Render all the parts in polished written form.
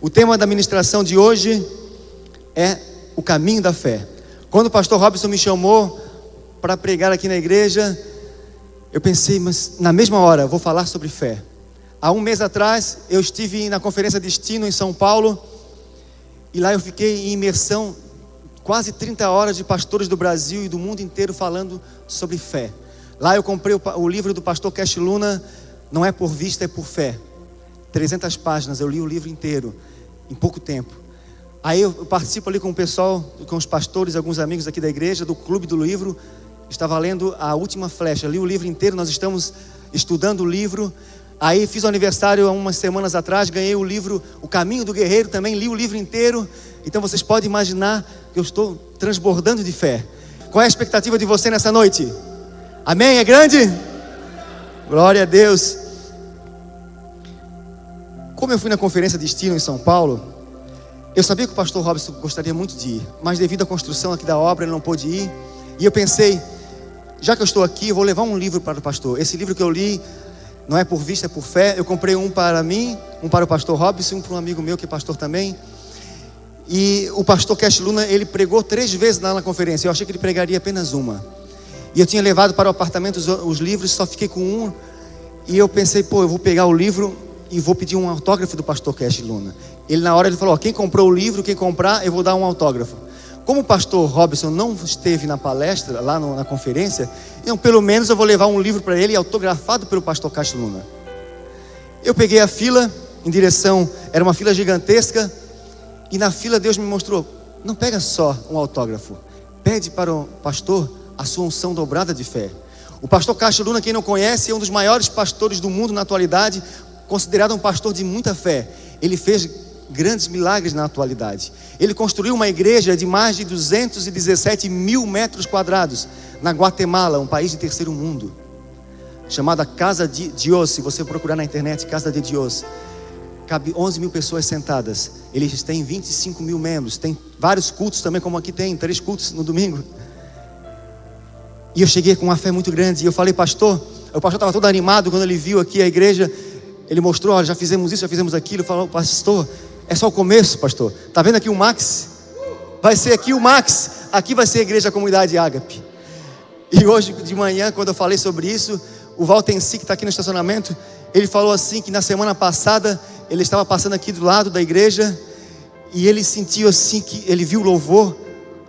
O tema da ministração de hoje é o caminho da fé. Quando o pastor Robson me chamou para pregar aqui na igreja, eu pensei, mas na mesma hora vou falar sobre fé. Há um mês atrás eu estive na conferência Destino em São Paulo, e lá eu fiquei em imersão, quase 30 horas de pastores do Brasil e do mundo inteiro falando sobre fé. Lá eu comprei o livro do pastor Cash Luna, Não é por vista, é por fé. 300 páginas, eu li o livro inteiro em pouco tempo. Aí eu participo ali com o pessoal, com os pastores, alguns amigos aqui da igreja, do Clube do Livro. Estava lendo A Última Flecha, li o livro inteiro, nós estamos estudando o livro. Aí fiz o aniversário há umas semanas atrás, ganhei o livro O Caminho do Guerreiro, também li o livro inteiro. Então vocês podem imaginar que eu estou transbordando de fé. Qual é a expectativa de você nessa noite? Amém? É grande? Glória a Deus. Como eu fui na conferência Destino em São Paulo, eu sabia que o pastor Robson gostaria muito de ir, mas devido à construção aqui da obra ele não pôde ir. E eu pensei, já que eu estou aqui, eu vou levar um livro para o pastor. Esse livro que eu li, Não é por vista, é por fé. Eu comprei um para mim, um para o pastor Robson e um para um amigo meu que é pastor também. E o pastor Cash Luna, ele pregou 3 vezes lá na conferência. Eu achei que ele pregaria apenas uma. E eu tinha levado para o apartamento os livros, só fiquei com um. E eu pensei, eu vou pegar o livro e vou pedir um autógrafo do pastor Cash Luna. Ele na hora ele falou, quem comprou o livro, quem comprar, eu vou dar um autógrafo. Como o pastor Robson não esteve na palestra, lá na conferência, então pelo menos eu vou levar um livro para ele autografado pelo pastor Cash Luna. Eu peguei a fila em direção, era uma fila gigantesca, e na fila Deus me mostrou, não pega só um autógrafo, pede para o pastor a sua unção dobrada de fé. O pastor Cash Luna, quem não conhece, é um dos maiores pastores do mundo na atualidade, considerado um pastor de muita fé. Ele fez grandes milagres na atualidade. Ele construiu uma igreja de mais de 217 mil metros quadrados na Guatemala, um país de terceiro mundo, chamada Casa de Dios. Se você procurar na internet, Casa de Dios, cabe 11 mil pessoas sentadas. Eles têm 25 mil membros, tem vários cultos também, como aqui tem 3 cultos no domingo. E eu cheguei com uma fé muito grande, e eu falei, pastor, o pastor estava todo animado quando ele viu aqui a igreja. Ele mostrou, olha, já fizemos isso, já fizemos aquilo. Falou, pastor, é só o começo, pastor. Está vendo aqui o Max? Vai ser aqui o Max. Aqui vai ser a igreja Comunidade Ágape. E hoje de manhã, quando eu falei sobre isso, o Valtensi, que está aqui no estacionamento, ele falou assim, que na semana passada, ele estava passando aqui do lado da igreja, e ele sentiu assim, que ele viu o louvor,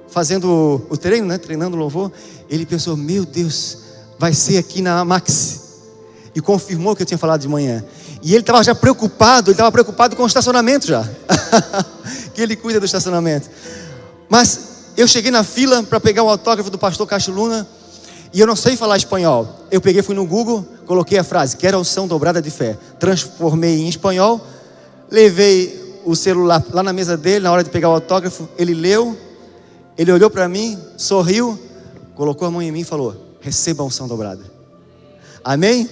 fazendo o treino, né? Treinando o louvor. Ele pensou, meu Deus, vai ser aqui na Max. E confirmou o que eu tinha falado de manhã. E ele estava já preocupado, com o estacionamento já. Que ele cuida do estacionamento. Mas eu cheguei na fila para pegar o autógrafo do pastor Cash Luna, e eu não sei falar espanhol. Eu peguei, fui no Google, coloquei a frase, quero a unção dobrada de fé. Transformei em espanhol, levei o celular lá na mesa dele, na hora de pegar o autógrafo, ele leu, ele olhou para mim, sorriu, colocou a mão em mim e falou, receba a unção dobrada. Amém?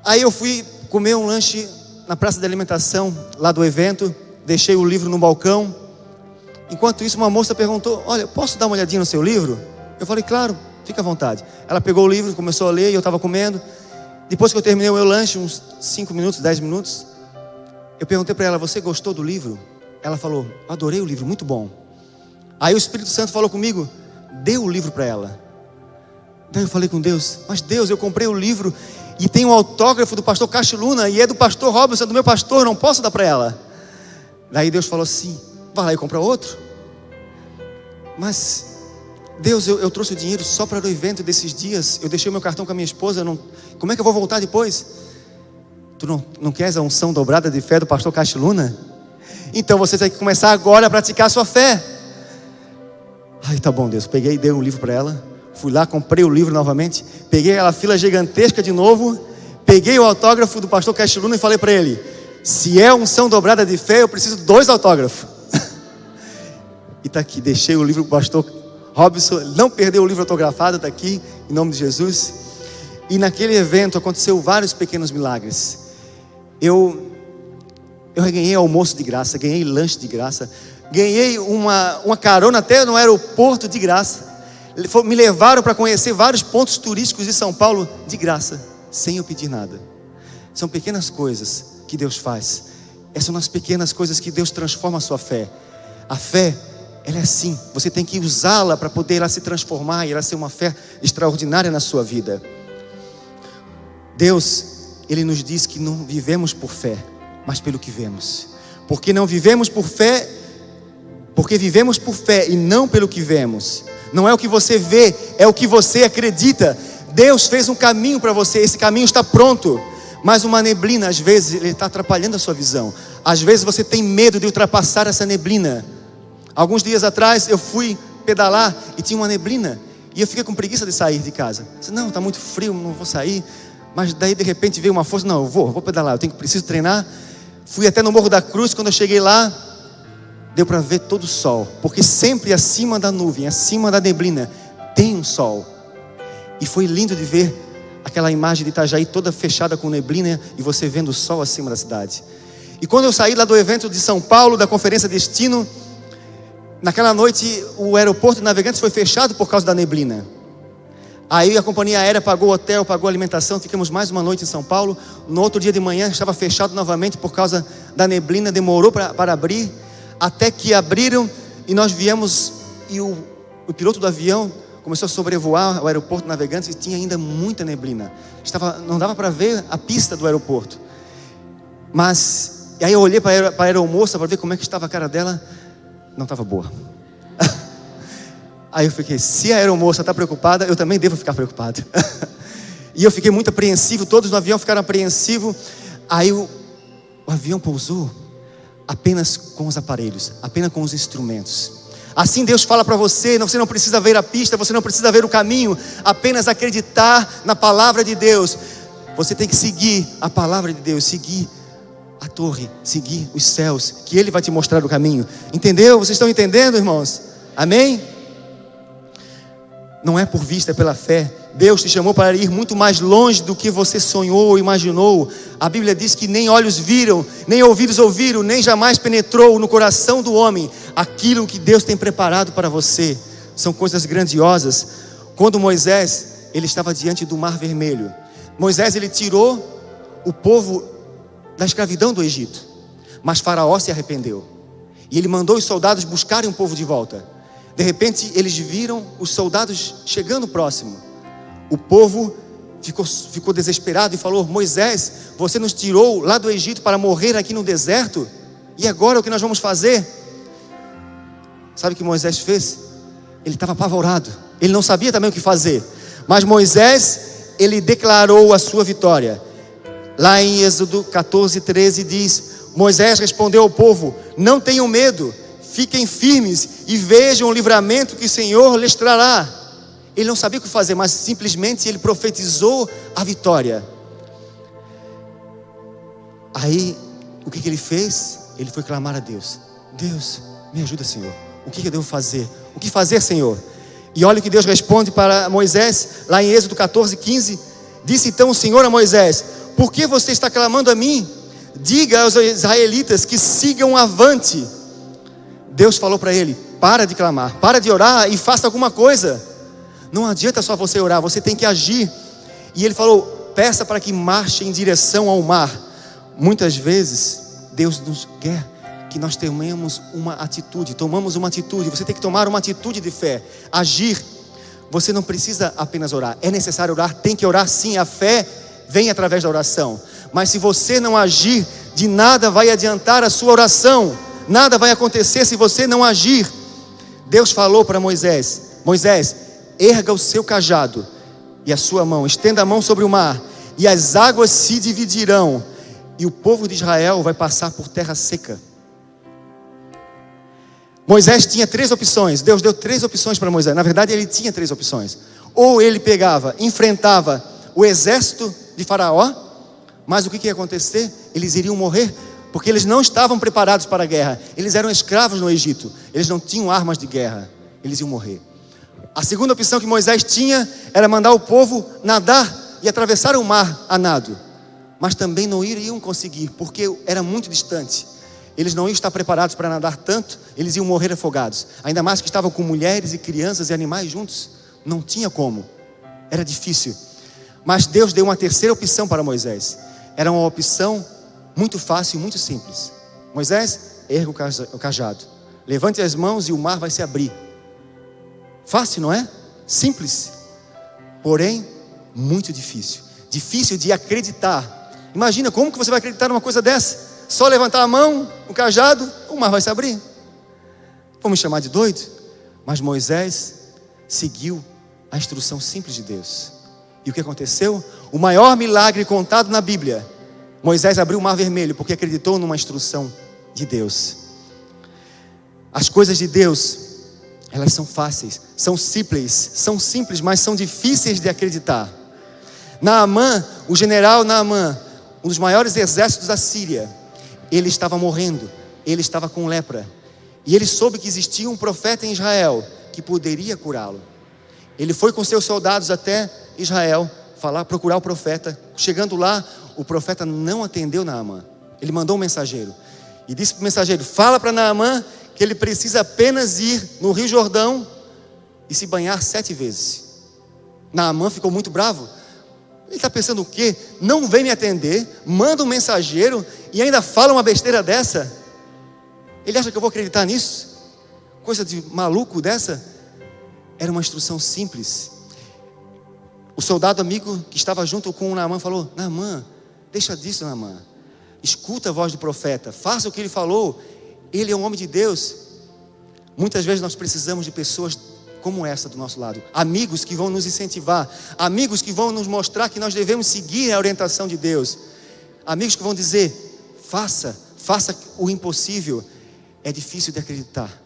Aí eu fui comer um lanche na praça de alimentação, lá do evento, deixei o livro no balcão. Enquanto isso, uma moça perguntou, olha, posso dar uma olhadinha no seu livro? Eu falei, claro, fica à vontade. Ela pegou o livro, começou a ler, e eu estava comendo. Depois que eu terminei o meu lanche, uns 5 minutos, 10 minutos, eu perguntei para ela, você gostou do livro? Ela falou, adorei o livro, muito bom. Aí o Espírito Santo falou comigo, dê o livro para ela. Daí eu falei com Deus, mas Deus, eu comprei o livro e tem um autógrafo do pastor Cash Luna, e é do pastor Robson, do meu pastor, eu não posso dar para ela. Daí Deus falou assim, vai lá e compra outro. Mas Deus, eu trouxe o dinheiro só para o evento desses dias, eu deixei o meu cartão com a minha esposa, como é que eu vou voltar depois? Tu não queres a unção dobrada de fé do pastor Cash Luna? Então você tem que começar agora a praticar a sua fé. Ai, tá bom, Deus, peguei e dei um livro para ela. Fui lá, comprei o livro novamente, peguei aquela fila gigantesca de novo, peguei o autógrafo do pastor Cash Luna e falei para ele, se é unção dobrada de fé, eu preciso 2 autógrafos. E está aqui, deixei o livro para o pastor Robson, não perdeu o livro autografado, está aqui, em nome de Jesus. E naquele evento aconteceu vários pequenos milagres. Eu ganhei almoço de graça, ganhei lanche de graça, ganhei uma carona até no aeroporto de graça. Me levaram para conhecer vários pontos turísticos de São Paulo de graça, sem eu pedir nada. São pequenas coisas que Deus faz. Essas são as pequenas coisas que Deus transforma a sua fé. A fé, ela é assim, você tem que usá-la para poder ela se transformar e ela ser uma fé extraordinária na sua vida. Deus, Ele nos diz que não vivemos por fé, mas pelo que vemos. Porque vivemos por fé e não pelo que vemos. Não é o que você vê, é o que você acredita. Deus fez um caminho para você, esse caminho está pronto. Mas uma neblina, às vezes, ele está atrapalhando a sua visão. Às vezes você tem medo de ultrapassar essa neblina. Alguns dias atrás eu fui pedalar e tinha uma neblina. E eu fiquei com preguiça de sair de casa. Eu disse, não, está muito frio, não vou sair. Mas daí de repente veio uma força, não, eu vou pedalar, preciso treinar. Fui até no Morro da Cruz, quando eu cheguei lá, deu para ver todo o sol. Porque sempre acima da nuvem, acima da neblina, tem um sol. E foi lindo de ver aquela imagem de Itajaí toda fechada com neblina e você vendo o sol acima da cidade. E quando eu saí lá do evento de São Paulo, da Conferência Destino, naquela noite o aeroporto de Navegantes foi fechado por causa da neblina. Aí a companhia aérea pagou o hotel, pagou a alimentação, ficamos mais uma noite em São Paulo. No outro dia de manhã estava fechado novamente por causa da neblina, demorou para abrir, até que abriram e nós viemos, e o piloto do avião começou a sobrevoar o aeroporto de Navegantes e tinha ainda muita neblina. Não dava para ver a pista do aeroporto. Mas, e aí eu olhei para a aeromoça para ver como é que estava a cara dela, não estava boa. Aí eu fiquei, se a aeromoça está preocupada, eu também devo ficar preocupado. E eu fiquei muito apreensivo, todos no avião ficaram apreensivos. Aí o avião pousou apenas com os aparelhos, apenas com os instrumentos. Assim Deus fala para você, você não precisa ver a pista, você não precisa ver o caminho, apenas acreditar na palavra de Deus. Você tem que seguir a palavra de Deus, seguir a torre, seguir os céus, que Ele vai te mostrar o caminho. Entendeu? Vocês estão entendendo, irmãos? Amém? Não é por vista, é pela fé. Deus te chamou para ir muito mais longe do que você sonhou ou imaginou. A Bíblia diz que nem olhos viram, nem ouvidos ouviram, nem jamais penetrou no coração do homem aquilo que Deus tem preparado para você. São coisas grandiosas. Quando Moisés, ele estava diante do Mar Vermelho. Moisés, ele tirou o povo da escravidão do Egito. Mas Faraó se arrependeu. E ele mandou os soldados buscarem o povo de volta. De repente, eles viram os soldados chegando próximo. O povo ficou desesperado e falou: Moisés, você nos tirou lá do Egito para morrer aqui no deserto? E agora o que nós vamos fazer? Sabe o que Moisés fez? Ele estava apavorado. Ele não sabia também o que fazer. Mas Moisés, ele declarou a sua vitória. Lá em Êxodo 14:13 diz: Moisés respondeu ao povo: não tenham medo, fiquem firmes e vejam o livramento que o Senhor lhes trará. Ele não sabia o que fazer, mas simplesmente ele profetizou a vitória. Aí, o que ele fez? Ele foi clamar a Deus: Deus, me ajuda, Senhor. O que eu devo fazer? O que fazer, Senhor? E olha o que Deus responde para Moisés, lá em Êxodo 14:15. Disse então o Senhor a Moisés: por que você está clamando a mim? Diga aos israelitas que sigam avante. Deus falou para ele: para de clamar, para de orar e faça alguma coisa. Não adianta só você orar, você tem que agir. E ele falou: peça para que marche em direção ao mar. Muitas vezes Deus nos quer que nós tomamos uma atitude. Você tem que tomar uma atitude de fé, agir. Você não precisa apenas orar, é necessário orar, tem que orar sim. A fé vem através da oração. Mas se você não agir, de nada vai adiantar a sua oração. Nada vai acontecer se você não agir. Deus falou para Moisés: Moisés, erga o seu cajado e a sua mão, estenda a mão sobre o mar, e as águas se dividirão, e o povo de Israel vai passar por terra seca. Moisés tinha 3 opções. Deus deu 3 opções para Moisés. Na verdade, ele tinha 3 opções. Ou ele enfrentava o exército de Faraó, mas o que ia acontecer? Eles iriam morrer, porque eles não estavam preparados para a guerra. Eles eram escravos no Egito, eles não tinham armas de guerra, eles iam morrer. A segunda opção que Moisés tinha era mandar o povo nadar e atravessar o mar a nado, mas também não iriam conseguir, porque era muito distante. Eles não iam estar preparados para nadar tanto, eles iam morrer afogados. Ainda mais que estavam com mulheres e crianças e animais juntos. Não tinha como, era difícil. Mas Deus deu uma terceira opção para Moisés. Era uma opção muito fácil e muito simples. Moisés, erga o cajado. Levante as mãos e o mar vai se abrir. Fácil, não é? Simples. Porém, muito difícil. Difícil de acreditar. Imagina, como que você vai acreditar numa coisa dessa? Só levantar a mão, o cajado, o mar vai se abrir. Vão me chamar de doido? Mas Moisés seguiu a instrução simples de Deus. E o que aconteceu? O maior milagre contado na Bíblia. Moisés abriu o mar vermelho porque acreditou numa instrução de Deus. As coisas de Deus, elas são fáceis, são simples, mas são difíceis de acreditar. Naamã, o general Naamã, um dos maiores exércitos da Síria, ele estava morrendo, ele estava com lepra. E ele soube que existia um profeta em Israel que poderia curá-lo. Ele foi com seus soldados até Israel, procurar o profeta. Chegando lá, o profeta não atendeu Naamã. Ele mandou um mensageiro e disse para o mensageiro: fala para Naamã que ele precisa apenas ir no Rio Jordão e se banhar 7 vezes. Naamã ficou muito bravo. Ele está pensando o quê? Não vem me atender, manda um mensageiro e ainda fala uma besteira dessa? Ele acha que eu vou acreditar nisso? Coisa de maluco dessa? Era uma instrução simples. O soldado amigo que estava junto com o Naamã falou: Naamã, deixa disso, Naamã. Escuta a voz do profeta, faça o que ele falou. Ele é um homem de Deus. Muitas vezes nós precisamos de pessoas como essa do nosso lado. Amigos que vão nos incentivar. Amigos que vão nos mostrar que nós devemos seguir a orientação de Deus. Amigos que vão dizer: faça o impossível. É difícil de acreditar,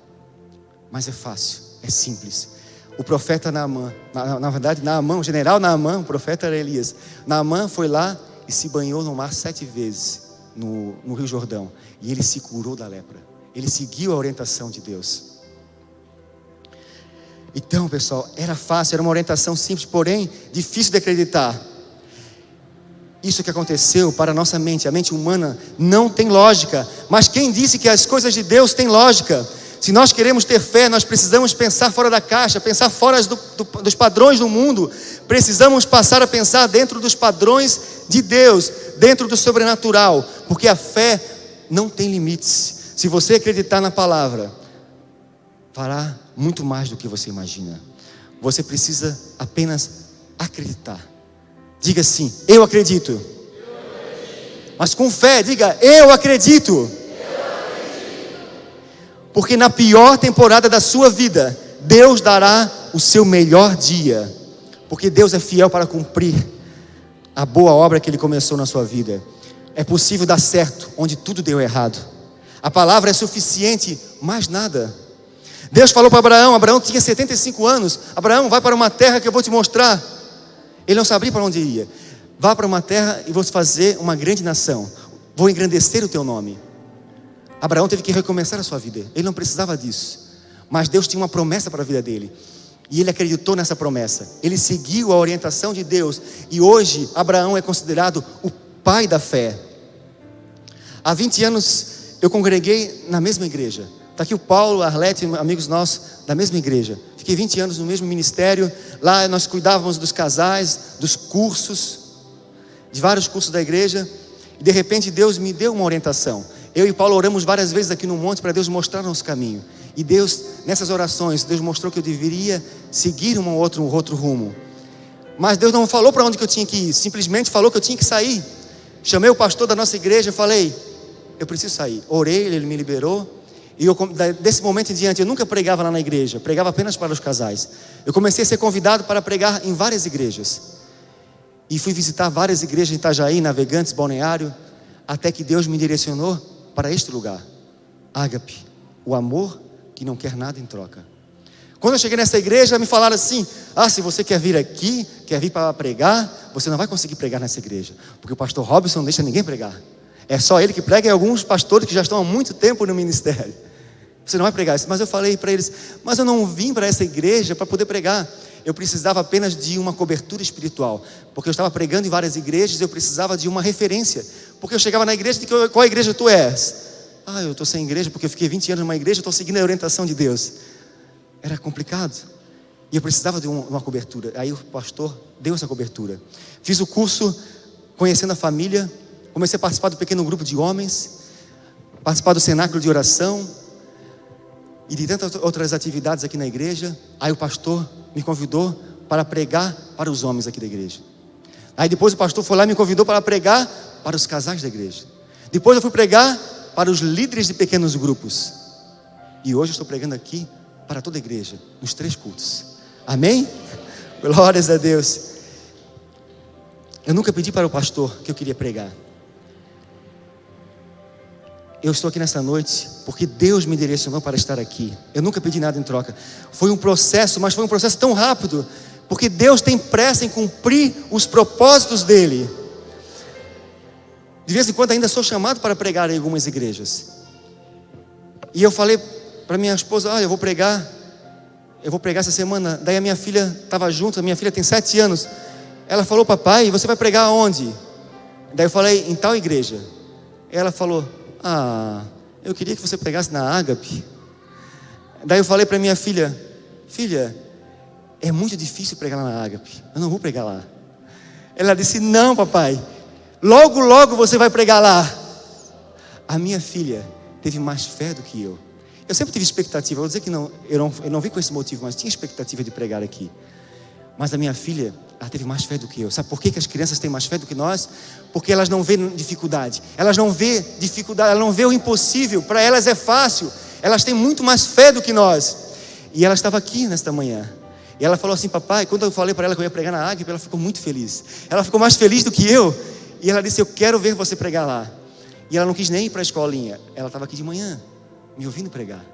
mas é fácil, é simples. O profeta Naamã, na verdade Naamã, o general Naamã, o profeta era Elias. Naamã foi lá e se banhou no mar 7 vezes no Rio Jordão. E ele se curou da lepra. Ele seguiu a orientação de Deus. Então, pessoal, era fácil, era uma orientação simples, porém difícil de acreditar. Isso que aconteceu para a nossa mente, a mente humana não tem lógica. Mas quem disse que as coisas de Deus têm lógica? Se nós queremos ter fé, nós precisamos pensar fora da caixa, pensar fora dos padrões do mundo. Precisamos passar a pensar dentro dos padrões de Deus, dentro do sobrenatural, porque a fé não tem limites. Se você acreditar na palavra, fará muito mais do que você imagina. Você precisa apenas acreditar. Diga assim: eu acredito. Mas com fé, diga: eu acredito. Porque na pior temporada da sua vida, Deus dará o seu melhor dia. Porque Deus é fiel para cumprir a boa obra que Ele começou na sua vida. É possível dar certo onde tudo deu errado. A palavra é suficiente, mais nada. Deus falou para Abraão. Abraão tinha 75 anos. Abraão, vai para uma terra que eu vou te mostrar. Ele não sabia para onde ia. Vá para uma terra e vou te fazer uma grande nação. Vou engrandecer o teu nome. Abraão teve que recomeçar a sua vida. Ele não precisava disso. Mas Deus tinha uma promessa para a vida dele. E ele acreditou nessa promessa. Ele seguiu a orientação de Deus. E hoje Abraão é considerado o pai da fé. Há 20 anos eu congreguei na mesma igreja. Está aqui o Paulo, a Arlete, amigos nossos da mesma igreja. Fiquei 20 anos no mesmo ministério. Lá nós cuidávamos dos casais, dos cursos, de vários cursos da igreja. E de repente Deus me deu uma orientação. Eu e Paulo oramos várias vezes aqui no monte para Deus mostrar nosso caminho. E Deus, nessas orações, Deus mostrou que eu deveria seguir um outro rumo. Mas Deus não falou para onde que eu tinha que ir. Simplesmente falou que eu tinha que sair. Chamei o pastor da nossa igreja e falei: eu preciso sair. Orei, ele me liberou. E desse momento em diante, eu nunca pregava lá na igreja. Pregava apenas para os casais. Eu comecei a ser convidado para pregar em várias igrejas. E fui visitar várias igrejas em Itajaí, Navegantes, Balneário. Até que Deus me direcionou para este lugar. Ágape, o amor que não quer nada em troca. Quando eu cheguei nessa igreja, me falaram assim: se você quer vir aqui, quer vir para pregar, você não vai conseguir pregar nessa igreja, porque o pastor Robson não deixa ninguém pregar. É só ele que prega e alguns pastores que já estão há muito tempo no ministério. Você não vai pregar isso. Mas eu falei para eles: mas eu não vim para essa igreja para poder pregar. Eu precisava apenas de uma cobertura espiritual, porque eu estava pregando em várias igrejas. Eu precisava de uma referência, porque eu chegava na igreja e dizia: qual igreja tu és? Eu estou sem igreja porque eu fiquei 20 anos numa igreja, estou seguindo a orientação de Deus. Era complicado. E eu precisava de uma cobertura. Aí o pastor deu essa cobertura. Fiz o curso conhecendo a família. Comecei a participar do pequeno grupo de homens. participar do cenáculo de oração e de tantas outras atividades aqui na igreja. Aí o pastor me convidou para pregar para os homens aqui da igreja. Aí depois o pastor foi lá e me convidou para pregar para os casais da igreja. Depois eu fui pregar para os líderes de pequenos grupos. E hoje eu estou pregando aqui para toda a igreja, nos 3 cultos. Amém? Glórias a Deus. Eu nunca pedi para o pastor que eu queria pregar. Eu estou aqui nessa noite porque Deus me direcionou para estar aqui. Eu nunca pedi nada em troca. Foi um processo, mas foi um processo tão rápido, porque Deus tem pressa em cumprir os propósitos dele. De vez em quando ainda sou chamado para pregar em algumas igrejas. E eu falei para minha esposa: olha, eu vou pregar essa semana. Daí a minha filha estava junto, a minha filha tem 7 anos. Ela falou: papai, você vai pregar aonde? Daí eu falei: em tal igreja. Ela falou: eu queria que você pregasse na Ágape. Daí eu falei para minha filha: filha, é muito difícil pregar lá na Ágape, eu não vou pregar lá. Ela disse: não, papai, logo logo você vai pregar lá. A minha filha teve mais fé do que eu. Eu sempre tive expectativa, vou dizer que não, eu não vim com esse motivo, mas tinha expectativa de pregar aqui. Mas a minha filha, ela teve mais fé do que eu. Sabe por que as crianças têm mais fé do que nós? Porque elas não veem dificuldade. Elas não veem dificuldade, elas não veem o impossível. Para elas é fácil. Elas têm muito mais fé do que nós. E ela estava aqui nesta manhã. E ela falou assim: papai, quando eu falei para ela que eu ia pregar na Ágape, ela ficou muito feliz. Ela ficou mais feliz do que eu. E ela disse: eu quero ver você pregar lá. E ela não quis nem ir para a escolinha. Ela estava aqui de manhã, me ouvindo pregar.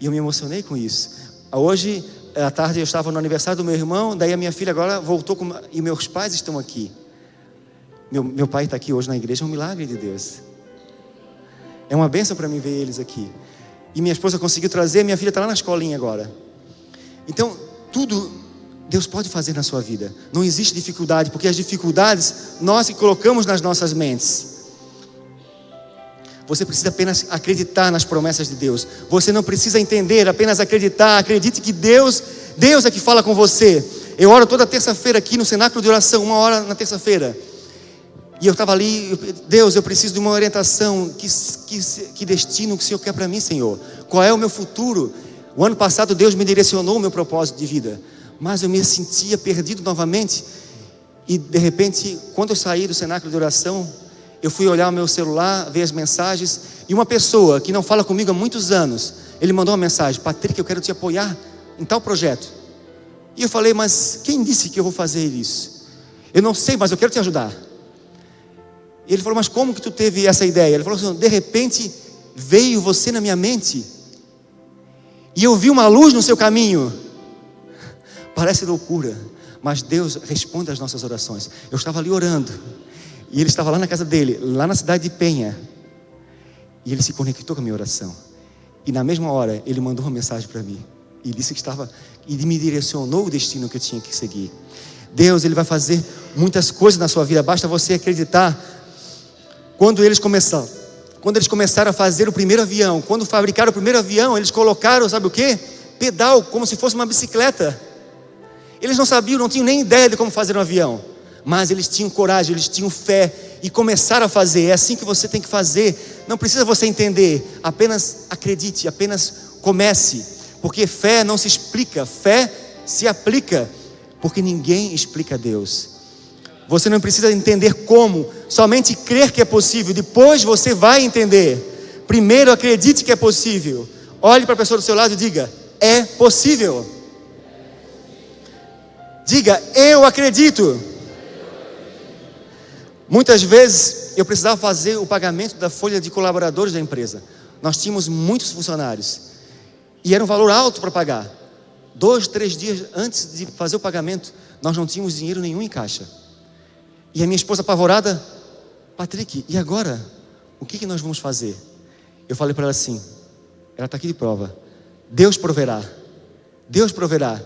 E eu me emocionei com isso. Hoje à tarde eu estava no aniversário do meu irmão. Daí a minha filha agora voltou e meus pais estão aqui. Meu pai está aqui hoje na igreja. É um milagre de Deus. É uma bênção para mim ver eles aqui. E minha esposa conseguiu trazer. Minha filha está lá na escolinha agora. Então tudo Deus pode fazer na sua vida. Não existe dificuldade, porque as dificuldades nós que colocamos nas nossas mentes. Você precisa apenas acreditar nas promessas de Deus. Você não precisa entender, apenas acreditar. Acredite que Deus é que fala com você. Eu oro toda terça-feira aqui no cenáculo de oração, 1 hora na terça-feira. E eu estava ali: Deus, eu preciso de uma orientação. Que destino que o Senhor quer para mim, Senhor? Qual é o meu futuro? O ano passado Deus me direcionou o meu propósito de vida, mas eu me sentia perdido novamente. E de repente, quando eu saí do cenáculo de oração, eu fui olhar o meu celular, ver as mensagens, e uma pessoa que não fala comigo há muitos anos, ele mandou uma mensagem: Patrick, eu quero te apoiar em tal projeto. E eu falei: mas quem disse que eu vou fazer isso? Eu não sei, mas eu quero te ajudar. E ele falou: mas como que tu teve essa ideia? Ele falou assim: de repente veio você na minha mente, e eu vi uma luz no seu caminho. Parece loucura, mas Deus responde às nossas orações. Eu estava ali orando, e ele estava lá na casa dele, lá na cidade de Penha. E ele se conectou com a minha oração. E na mesma hora, ele mandou uma mensagem para mim. E disse que estava, e me direcionou o destino que eu tinha que seguir. Deus, Ele vai fazer muitas coisas na sua vida. Basta você acreditar. Quando eles começaram a fazer o primeiro avião, quando fabricaram o primeiro avião, eles colocaram, sabe o quê? Pedal, como se fosse uma bicicleta. Eles não sabiam, não tinham nem ideia de como fazer um avião. Mas eles tinham coragem, eles tinham fé e começaram a fazer. É assim que você tem que fazer. Não precisa você entender, apenas acredite, apenas comece. Porque fé não se explica, fé se aplica. Porque ninguém explica Deus. Você não precisa entender como, somente crer que é possível. Depois você vai entender. Primeiro acredite que é possível. Olhe para a pessoa do seu lado e diga: é possível. Diga: eu acredito. Muitas vezes eu precisava fazer o pagamento da folha de colaboradores da empresa. Nós tínhamos muitos funcionários e era um valor alto para pagar. 2, 3 dias antes de fazer o pagamento, nós não tínhamos dinheiro nenhum em caixa. E a minha esposa apavorada: Patrick, e agora? O que nós vamos fazer? Eu falei para ela assim, ela está aqui de prova: Deus proverá. Deus proverá.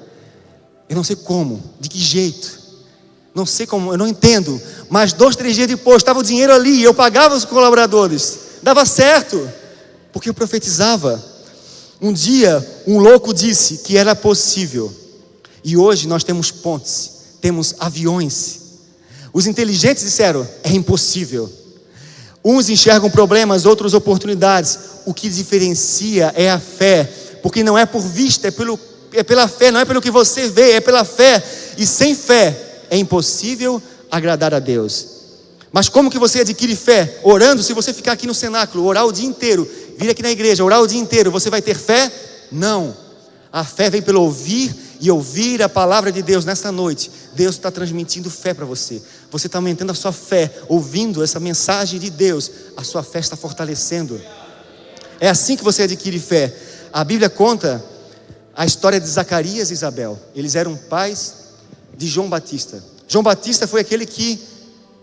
Eu não sei como, de que jeito, não sei como, eu não entendo. Mas 2, 3 dias depois, estava o dinheiro ali, eu pagava os colaboradores, dava certo, porque eu profetizava. Um dia, um louco disse que era possível. E hoje nós temos pontes, temos aviões. Os inteligentes disseram: é impossível. Uns enxergam problemas, outros oportunidades. O que diferencia é a fé, porque não é por vista, é pela fé, não é pelo que você vê, é pela fé. E sem fé é impossível agradar a Deus. Mas como que você adquire fé? Orando. Se você ficar aqui no cenáculo, orar o dia inteiro, vir aqui na igreja, orar o dia inteiro, você vai ter fé? Não. A fé vem pelo ouvir e ouvir a palavra de Deus. Nessa noite, Deus está transmitindo fé para você. Você está aumentando a sua fé, ouvindo essa mensagem de Deus. A sua fé está fortalecendo. É assim que você adquire fé. A Bíblia conta a história de Zacarias e Isabel. Eles eram pais de João Batista. João Batista foi aquele que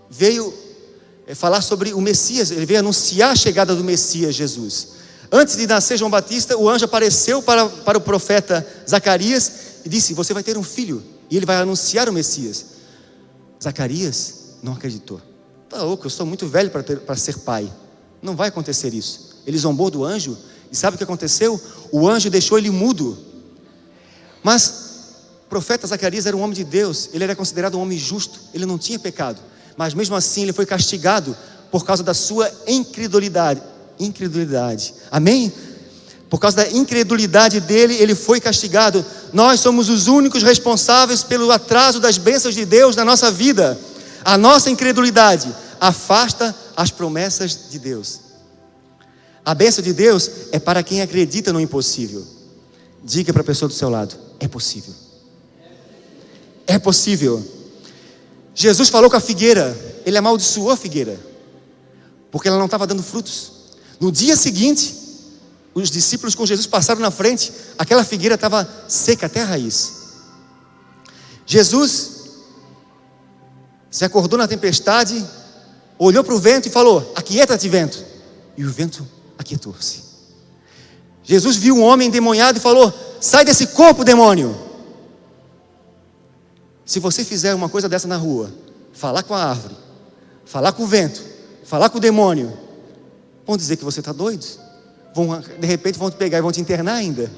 veio falar sobre o Messias. Ele veio anunciar a chegada do Messias, Jesus. Antes de nascer João Batista, o anjo apareceu para o profeta Zacarias e disse: você vai ter um filho e ele vai anunciar o Messias. Zacarias não acreditou. Tá louco, eu sou muito velho para ser pai. Não vai acontecer isso. Ele zombou do anjo. E sabe o que aconteceu? O anjo deixou ele mudo. Mas o profeta Zacarias era um homem de Deus. Ele era considerado um homem justo. Ele não tinha pecado. Mas mesmo assim ele foi castigado por causa da sua incredulidade. Amém? Por causa da incredulidade dele, ele foi castigado. Nós somos os únicos responsáveis pelo atraso das bênçãos de Deus na nossa vida. A nossa incredulidade afasta as promessas de Deus. A bênção de Deus é para quem acredita no impossível. Diga para a pessoa do seu lado: é possível. É possível. Jesus falou com a figueira. Ele amaldiçoou a figueira, porque ela não estava dando frutos. No dia seguinte, os discípulos com Jesus passaram na frente. Aquela figueira estava seca até a raiz. Jesus se acordou na tempestade, olhou para o vento e falou: aquieta-te, vento. E o vento aquietou-se. Jesus viu um homem endemoniado e falou: sai desse corpo, demônio. Se você fizer uma coisa dessa na rua, falar com a árvore, falar com o vento, falar com o demônio, vão dizer que você está doido. De repente vão te pegar e vão te internar ainda.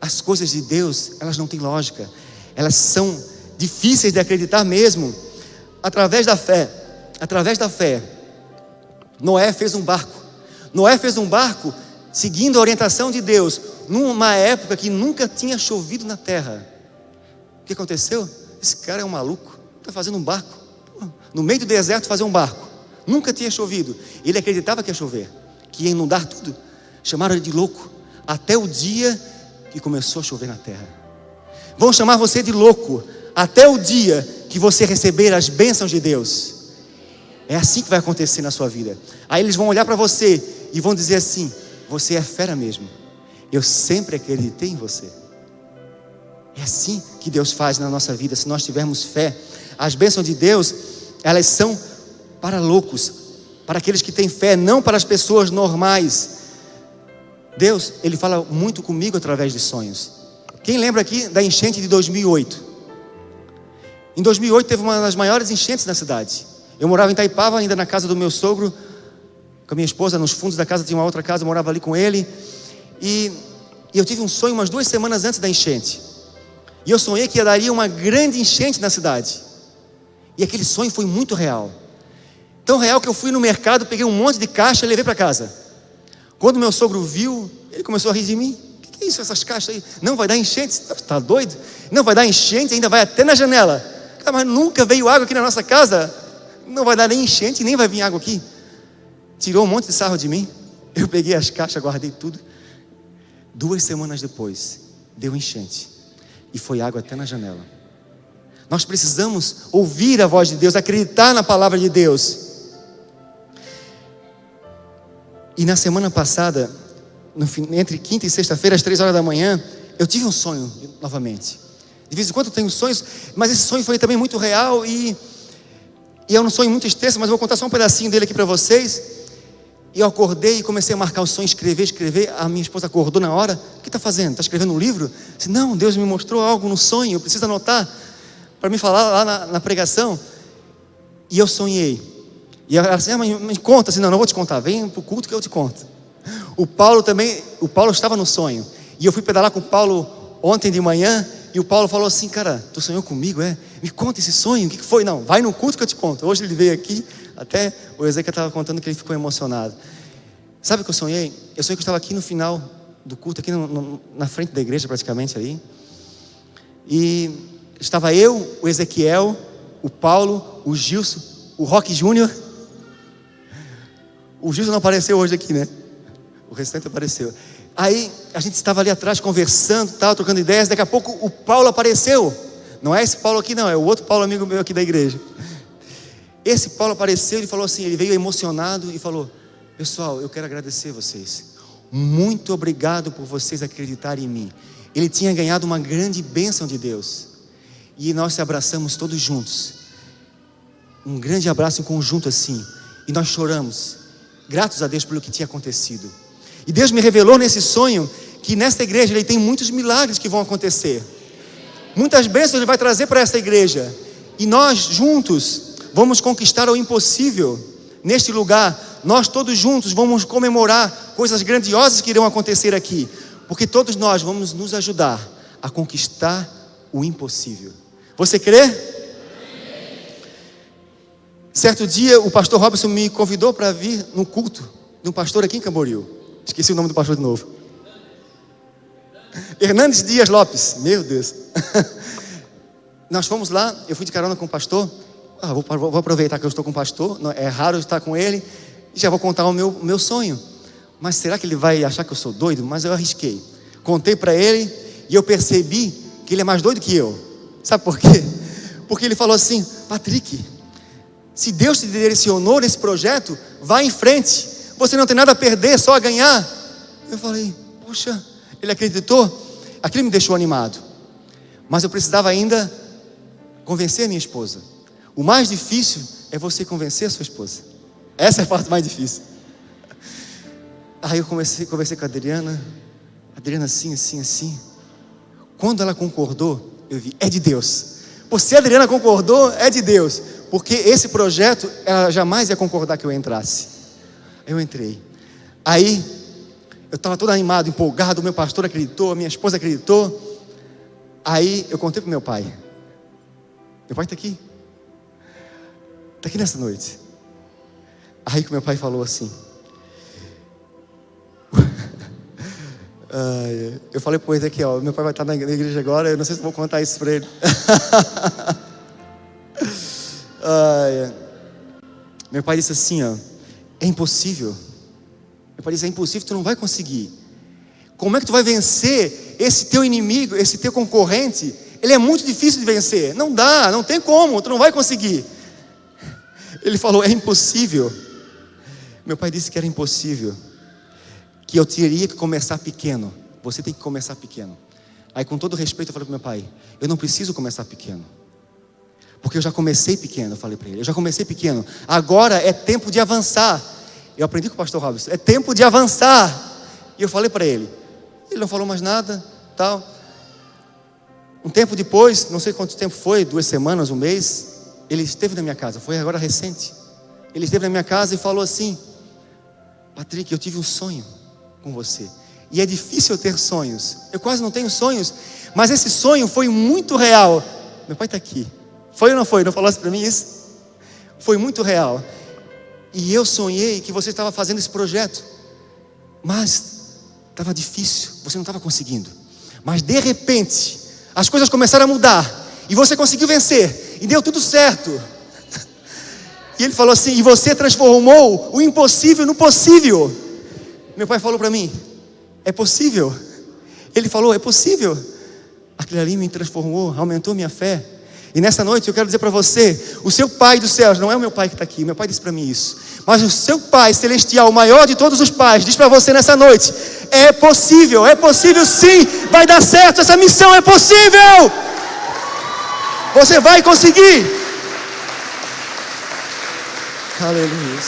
As coisas de Deus, elas não têm lógica. Elas são difíceis de acreditar mesmo. Através da fé, Noé fez um barco. Noé fez um barco seguindo a orientação de Deus, numa época que nunca tinha chovido na terra. O que aconteceu? Esse cara é um maluco, está fazendo um barco no meio do deserto, fazer um barco. Nunca tinha chovido. Ele acreditava que ia chover, que ia inundar tudo. Chamaram ele de louco, até o dia que começou a chover na terra. Vão chamar você de louco até o dia que você receber as bênçãos de Deus. É assim que vai acontecer na sua vida. Aí eles vão olhar para você e vão dizer assim: você é fera mesmo. Eu sempre acreditei em você. É assim que Deus faz na nossa vida, se nós tivermos fé. As bênçãos de Deus, elas são para loucos, para aqueles que têm fé, não para as pessoas normais. Deus, Ele fala muito comigo através de sonhos. Quem lembra aqui da enchente de 2008? Em 2008 teve uma das maiores enchentes na cidade. Eu morava em Itaipava, ainda na casa do meu sogro, com a minha esposa. Nos fundos da casa tinha uma outra casa, eu morava ali com ele. E eu tive um sonho umas 2 semanas antes da enchente. E eu sonhei que daria uma grande enchente na cidade. E aquele sonho foi muito real. Tão real que eu fui no mercado, peguei um monte de caixa e levei para casa. Quando meu sogro viu, ele começou a rir de mim. O que é isso, essas caixas aí? Não vai dar enchente, você está doido? Não vai dar enchente, ainda vai até na janela. Cara, mas nunca veio água aqui na nossa casa. Não vai dar nem enchente, nem vai vir água aqui. Tirou um monte de sarro de mim. Eu peguei as caixas, guardei tudo. 2 semanas depois, deu enchente. E foi água até na janela. Nós precisamos ouvir a voz de Deus, acreditar na palavra de Deus. E na semana passada, entre quinta e sexta-feira, às 3 horas da manhã, eu tive um sonho novamente. De vez em quando eu tenho sonhos, mas esse sonho foi também muito real. E é um sonho muito extenso, mas eu vou contar só um pedacinho dele aqui para vocês. E eu acordei e comecei a marcar o sonho, escrever. A minha esposa acordou na hora. O que está fazendo? Está escrevendo um livro? Eu disse: não, Deus me mostrou algo no sonho, eu preciso anotar para me falar lá na pregação. E eu sonhei. E ela disse: mas me conta. Assim, não vou te contar, vem para o culto que eu te conto. O Paulo estava no sonho. E eu fui pedalar com o Paulo ontem de manhã. E o Paulo falou assim: cara, tu sonhou comigo, é? Me conta esse sonho, o que foi? Não, vai no culto que eu te conto. Hoje ele veio aqui, Até o Ezequiel estava contando que ele ficou emocionado. Sabe o que eu sonhei? Eu sonhei que eu estava aqui no final do culto, aqui na frente da igreja praticamente ali. E estava eu, o Ezequiel, o Paulo, o Gilson, o Roque Júnior. O Gilson não apareceu hoje aqui, né? O restante apareceu. Aí a gente estava ali atrás conversando, tal, trocando ideias. Daqui a pouco o Paulo apareceu. Não é esse Paulo aqui não, é o outro Paulo, amigo meu aqui da igreja. Esse Paulo apareceu e falou assim, ele veio emocionado e falou: pessoal, eu quero agradecer vocês. Muito obrigado por vocês acreditarem em mim. Ele tinha ganhado uma grande bênção de Deus. E nós se abraçamos todos juntos. Um grande abraço em conjunto assim. E nós choramos, gratos a Deus pelo que tinha acontecido. E Deus me revelou nesse sonho que nesta igreja Ele tem muitos milagres que vão acontecer. Muitas bênçãos Ele vai trazer para esta igreja. E nós juntos vamos conquistar o impossível neste lugar. Nós todos juntos vamos comemorar coisas grandiosas que irão acontecer aqui. Porque todos nós vamos nos ajudar a conquistar o impossível. Você crê? Certo dia o pastor Robson me convidou para vir no culto de um pastor aqui em Camboriú. Esqueci o nome do pastor de novo. Hernandes Dias Lopes. Meu Deus. Nós fomos lá, eu fui de carona com o pastor. Vou aproveitar que eu estou com o pastor. É raro estar com ele. E já vou contar o meu sonho. Mas será que ele vai achar que eu sou doido? Mas eu arrisquei. Contei para ele e eu percebi que ele é mais doido que eu. Sabe por quê? Porque ele falou assim: Patrick, se Deus te direcionou nesse projeto, vá em frente. Você não tem nada a perder, só a ganhar. Eu falei: poxa, ele acreditou. Aquilo me deixou animado. Mas eu precisava ainda convencer a minha esposa. O mais difícil é você convencer a sua esposa. Essa é a parte mais difícil. Aí eu conversei com a Adriana. Adriana assim. Quando ela concordou, eu vi, é de Deus. Por se a Adriana concordou, é de Deus. Porque esse projeto, ela jamais ia concordar que eu entrasse. Eu entrei. Aí, eu estava todo animado, empolgado. O meu pastor acreditou, a minha esposa acreditou. Aí, eu contei para o meu pai. Meu pai está aqui. Está aqui nessa noite. Aí que meu pai falou assim. Eu falei para o Ezequiel: meu pai vai estar na igreja agora. Eu não sei se vou contar isso para ele. Meu pai disse assim: é impossível. Meu pai disse: é impossível, tu não vai conseguir. Como é que tu vai vencer esse teu inimigo, esse teu concorrente? Ele é muito difícil de vencer. Não dá, não tem como, tu não vai conseguir. Ele falou: é impossível. Meu pai disse que era impossível, que eu teria que começar pequeno. Você tem que começar pequeno. Aí, com todo respeito, eu falei para meu pai: eu não preciso começar pequeno, porque eu já comecei pequeno. Eu falei para ele: eu já comecei pequeno. Agora é tempo de avançar. Eu aprendi com o pastor Robson: é tempo de avançar. E eu falei para ele. Ele não falou mais nada, tal. Um tempo depois, não sei quanto tempo foi, 2 semanas, 1 mês, ele esteve na minha casa. Foi agora recente. Ele esteve na minha casa e falou assim: Patrick, eu tive um sonho com você. E é difícil eu ter sonhos. Eu quase não tenho sonhos. Mas esse sonho foi muito real. Meu pai está aqui. Foi ou não foi? Não falasse para mim isso? Foi muito real. E eu sonhei que você estava fazendo esse projeto. Mas estava difícil. Você não estava conseguindo. Mas de repente, as coisas começaram a mudar. E você conseguiu vencer. E deu tudo certo. E ele falou assim: e você transformou o impossível no possível. Meu pai falou para mim: é possível. Ele falou: é possível. Aquilo ali me transformou, aumentou minha fé. E nessa noite eu quero dizer para você: o seu Pai dos céus, não é o meu pai que está aqui, meu pai disse para mim isso, mas o seu Pai celestial, o maior de todos os pais, diz para você nessa noite: é possível sim, vai dar certo, essa missão é possível. Você vai conseguir. Aleluia.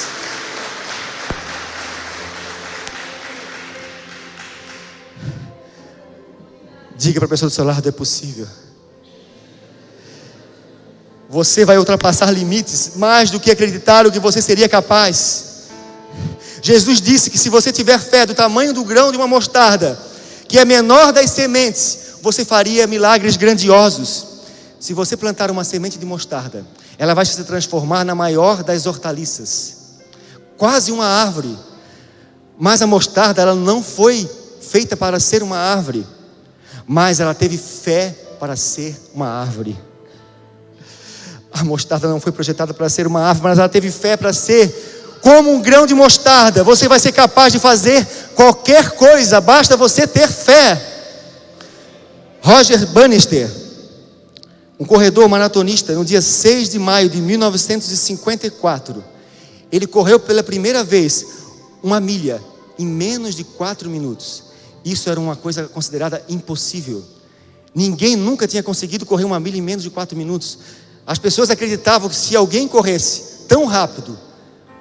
Diga para a pessoa do seu lado: é possível. Você vai ultrapassar limites mais do que acreditaram que você seria capaz. Jesus disse que se você tiver fé do tamanho do grão de uma mostarda, que é menor das sementes, você faria milagres grandiosos. Se você plantar uma semente de mostarda, ela vai se transformar na maior das hortaliças, quase uma árvore. Mas a mostarda, ela não foi feita para ser uma árvore, mas ela teve fé para ser uma árvore. A mostarda não foi projetada para ser uma árvore, mas ela teve fé para ser como um grão de mostarda. Você vai ser capaz de fazer qualquer coisa, basta você ter fé. Roger Bannister, um corredor maratonista, no dia 6 de maio de 1954, ele correu pela primeira vez 1 milha em menos de 4 minutos. Isso era uma coisa considerada impossível. Ninguém nunca tinha conseguido correr 1 milha em menos de 4 minutos. As pessoas acreditavam que se alguém corresse tão rápido,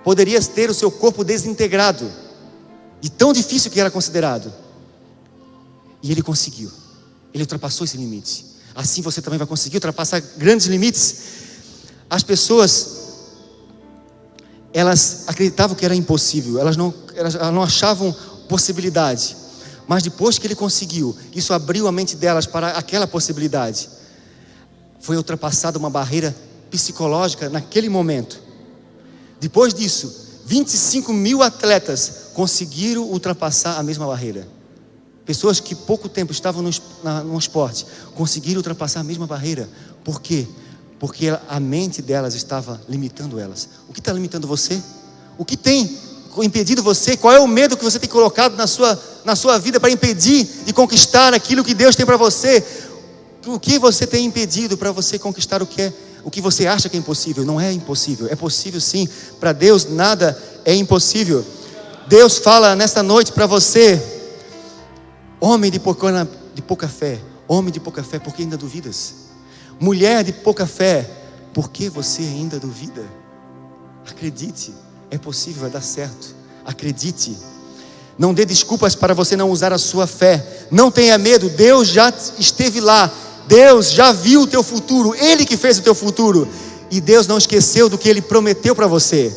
poderia ter o seu corpo desintegrado, de tão difícil que era considerado. E ele conseguiu. Ele ultrapassou esse limite. Assim você também vai conseguir ultrapassar grandes limites. As pessoas, elas acreditavam que era impossível, elas não achavam possibilidade. Mas depois que ele conseguiu, isso abriu a mente delas para aquela possibilidade. Foi ultrapassada uma barreira psicológica naquele momento. Depois disso, 25 mil atletas conseguiram ultrapassar a mesma barreira. Pessoas que pouco tempo estavam no esporte conseguiram ultrapassar a mesma barreira. Por quê? Porque a mente delas estava limitando elas. O que está limitando você? O que tem impedido você? Qual é o medo que você tem colocado na sua vida para impedir de conquistar aquilo que Deus tem para você? O que você tem impedido para você conquistar o que você acha que é impossível? Não é impossível, é possível sim. Para Deus nada é impossível. Deus fala nesta noite para você: homem de pouca fé, homem de pouca fé, por que ainda duvidas? Mulher de pouca fé, por que você ainda duvida? Acredite, é possível, vai dar certo. Acredite. Não dê desculpas para você não usar a sua fé. Não tenha medo, Deus já esteve lá. Deus já viu o teu futuro, Ele que fez o teu futuro. E Deus não esqueceu do que Ele prometeu para você.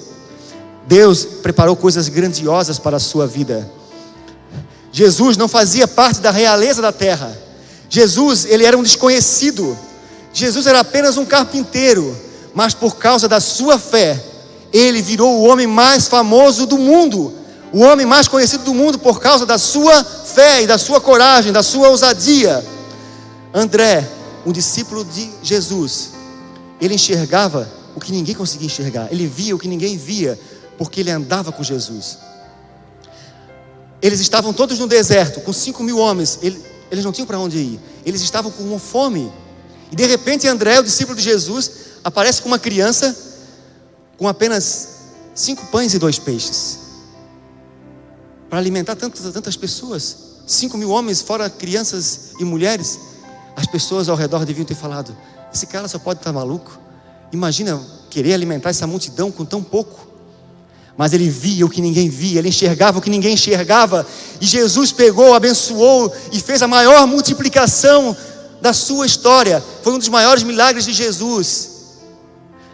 Deus preparou coisas grandiosas para a sua vida. Jesus não fazia parte da realeza da terra. Jesus, ele era um desconhecido. Jesus era apenas um carpinteiro. Mas por causa da sua fé, ele virou o homem mais famoso do mundo, o homem mais conhecido do mundo, por causa da sua fé e da sua coragem, da sua ousadia. André, um discípulo de Jesus, ele enxergava o que ninguém conseguia enxergar. Ele via o que ninguém via, porque ele andava com Jesus. Eles estavam todos no deserto, com 5 mil homens. Eles não tinham para onde ir. Eles estavam com fome. E de repente André, o discípulo de Jesus, aparece com uma criança com apenas 5 pães e 2 peixes, para alimentar tantas pessoas. 5 mil homens, fora crianças e mulheres. As pessoas ao redor deviam ter falado: esse cara só pode estar maluco. Imagina querer alimentar essa multidão com tão pouco. Mas ele via o que ninguém via, ele enxergava o que ninguém enxergava. E Jesus pegou, abençoou e fez a maior multiplicação da sua história. Foi um dos maiores milagres de Jesus.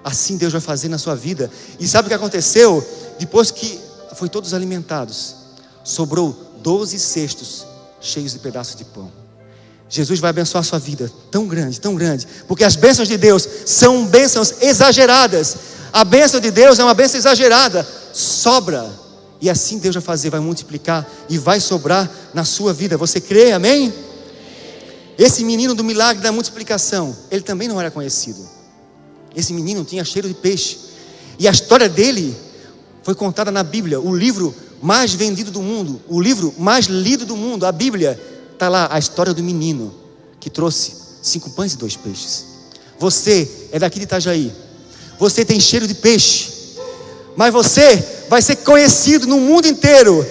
Assim Deus vai fazer na sua vida. E sabe o que aconteceu? Depois que foi todos alimentados, sobrou 12 cestos cheios de pedaços de pão. Jesus vai abençoar a sua vida, tão grande, porque as bênçãos de Deus são bênçãos exageradas. A bênção de Deus é uma bênção exagerada, sobra. E assim Deus vai fazer, vai multiplicar e vai sobrar na sua vida. Você crê, amém? Esse menino do milagre da multiplicação, ele também não era conhecido. Esse menino tinha cheiro de peixe. E a história dele foi contada na Bíblia, o livro mais vendido do mundo, o livro mais lido do mundo, a Bíblia. Está lá a história do menino que trouxe 5 pães e 2 peixes. Você é daqui de Itajaí. Você tem cheiro de peixe, mas você vai ser conhecido no mundo inteiro.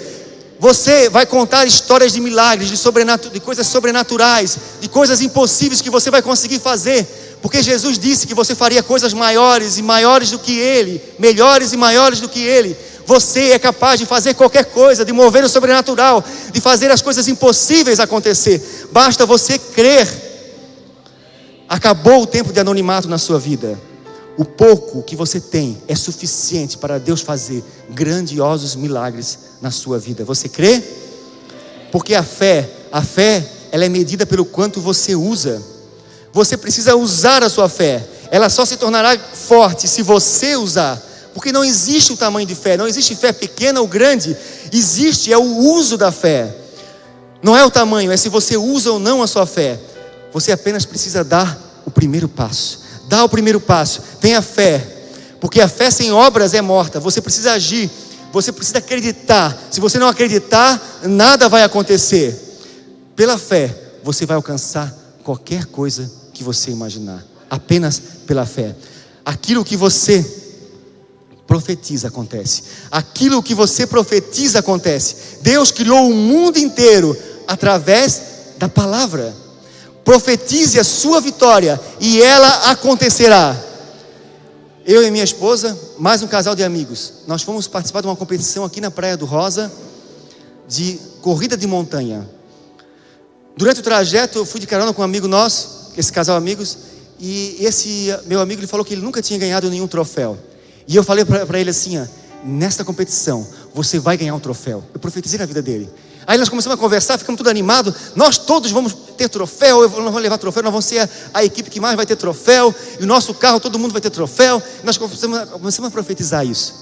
Você vai contar histórias de milagres, de coisas sobrenaturais, de coisas impossíveis que você vai conseguir fazer, porque Jesus disse que você faria coisas maiores e maiores do que Ele, melhores e maiores do que Ele. Você é capaz de fazer qualquer coisa, de mover o sobrenatural, de fazer as coisas impossíveis acontecer. Basta você crer. Acabou o tempo de anonimato na sua vida. O pouco que você tem é suficiente para Deus fazer grandiosos milagres na sua vida. Você crê? Porque a fé, ela é medida pelo quanto você usa. Você precisa usar a sua fé. ela só se tornará forte se você usar. Porque não existe o tamanho de fé, não existe fé pequena ou grande, existe é o uso da fé. Não é o tamanho, é se você usa ou não a sua fé. Você apenas precisa dar o primeiro passo. Dá o primeiro passo, tenha fé. Porque a fé sem obras é morta. Você precisa agir, você precisa acreditar. Se você não acreditar, nada vai acontecer. Pela fé, você vai alcançar qualquer coisa que você imaginar. Apenas pela fé. Aquilo que você profetiza acontece. Aquilo que você profetiza acontece. Deus criou o mundo inteiro através da palavra. Profetize a sua vitória e ela acontecerá. Eu e minha esposa, mais um casal de amigos, nós fomos participar de uma competição aqui na Praia do Rosa, de corrida de montanha. Durante o trajeto eu fui de carona com um amigo nosso, esse casal de amigos, e esse meu amigo ele falou que ele nunca tinha ganhado nenhum troféu. E eu falei para ele assim, nesta competição você vai ganhar um troféu. Eu profetizei na vida dele. Aí nós começamos a conversar, ficamos tudo animados. Nós todos vamos ter troféu, nós vamos levar troféu, nós vamos ser a equipe que mais vai ter troféu. E o nosso carro, todo mundo vai ter troféu. E nós começamos a profetizar isso.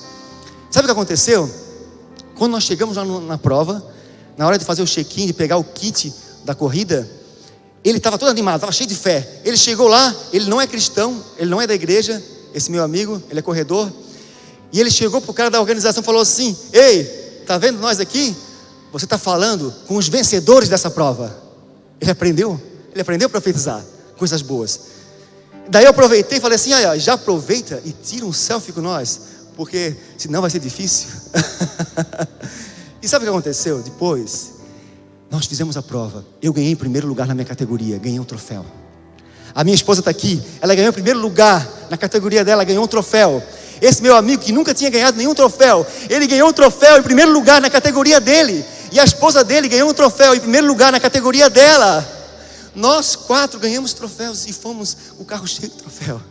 Sabe o que aconteceu? Quando nós chegamos lá na prova, na hora de fazer o check-in, de pegar o kit da corrida, ele estava todo animado, estava cheio de fé. Ele chegou lá, ele não é cristão, ele não é da igreja, esse meu amigo, ele é corredor. E ele chegou para o cara da organização e falou assim: ei, tá vendo nós aqui? Você está falando com os vencedores dessa prova. Ele aprendeu a profetizar coisas boas. Daí eu aproveitei e falei assim: já aproveita e tira um selfie com nós, porque senão vai ser difícil. E sabe o que aconteceu? Depois nós fizemos a prova. Eu ganhei em primeiro lugar na minha categoria, ganhei um troféu. A minha esposa está aqui, ela ganhou em primeiro lugar na categoria dela, ganhou um troféu. Esse meu amigo que nunca tinha ganhado nenhum troféu, ele ganhou um troféu em primeiro lugar na categoria dele. E a esposa dele ganhou um troféu em primeiro lugar na categoria dela. Nós 4 ganhamos troféus e fomos com o carro cheio de troféu.